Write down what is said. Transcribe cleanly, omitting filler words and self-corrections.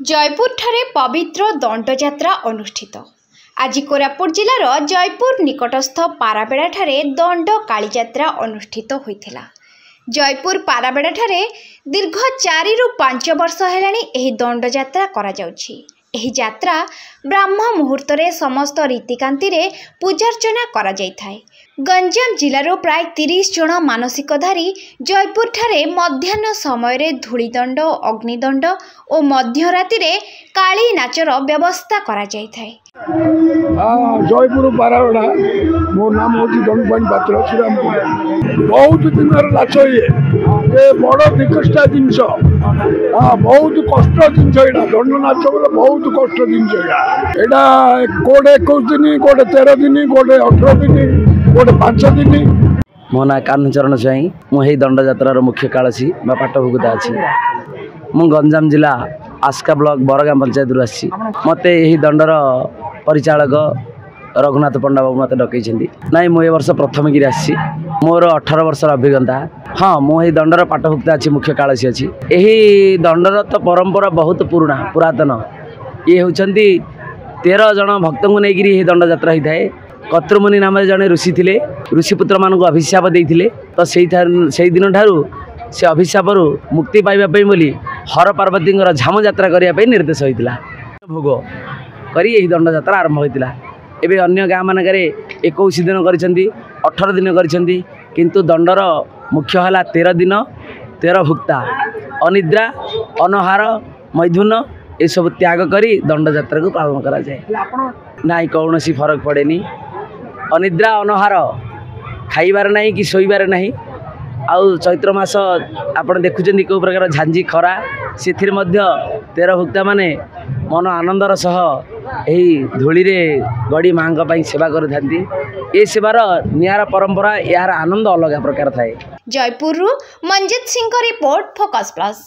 जयपुर ठारे पवित्र दंडयात्रा अनुष्ठित। आज कोरापुट जिलार जयपुर निकटस्थ पाराबेड़ा ठारे दंड कालीयात्रा अनुष्ठित होइथिला। जयपुर पाराबेड़ा ठारे दीर्घ 4 रु 5 वर्ष हेलाणी एही दंडयात्रा करा जाउछि। एही यात्रा ब्राह्म मुहूर्त रे समस्त रीतिकांति रे पूजार्चना करा जाय थाए। गंजाम जिलारो प्राय 30 जन मानसिकधारी जयपुर ठारे मध्याह्न समय रे धूलीदंड अग्निदंड और मध्यराति रे काली नाचर व्यवस्था करा जाय थाए। जयपुर पाराबेड़ा मो नाम हूँ दंडपाणी पात्र श्रीरामपुर। बहुत दिन नाच ये बड़ निकृष्टा जिनस बहुत कष्ट जिनस यहाँ दंड नाच बोले बहुत कष्ट जिनस यहाँ कोड़े 21 दिन कोड़े 13 दिन कोड़े 18 दिन कोड़े 5 दिन। मो ना कान्हचरण स्वाई मुझे दंड यात्रार मुख्य कालसी बा पाठभुगता अच्छी मु गंजाम जिला आस्का ब्लॉक बरगाँ पंचायत आसी मत यही दंडर परिचालक रघुनाथ पंडा बाबू मत डकई ना मु वर्ष प्रथम गिरी आसी मोर 18 वर्ष अभिज्ञता। हाँ मुझे दंडर पाठभुगता अच्छी मुख्य कालसी अच्छी यही दंडर तो परंपरा बहुत पुराना पुरातन ये होती 13 जन भक्त को लेकिन दंड यात्रा होता है। कतृमुनि नाम जड़े ऋषि थे ऋषिपुत्र मानक अभिशाप देते तो से दिन ठारू से अभिशाप मुक्ति पाइबापी बोली हर पार्वती झाम यात्रा करने निर्देश होता भोग करी यही दंड यात्रा आरंभ होता। एवं अन्य गाँ मानक 21 दिन कर 18 दिन किंतु दंडर मुख्य है 13 दिन 13 भुक्ता अनिद्रा अनहार मैथुन ये सब त्याग करी दंड यात्रा को पालन करा जाए ना कौन सी फरक पड़ेनी। अनिद्रा अनहार खाइबार नहीं कि शोइबार नहीं आउ चैत्र मास आप देखुं कौ प्रकार झांझी खरा से 13 भुक्ता माने मन आनंदर सह यही धूली रे गड़ी माँ सेवा करथांती। ए सेवार नियारा परंपरा यार आनंद अलग प्रकार थाए। Jaipur Manjit Singh report focus plus.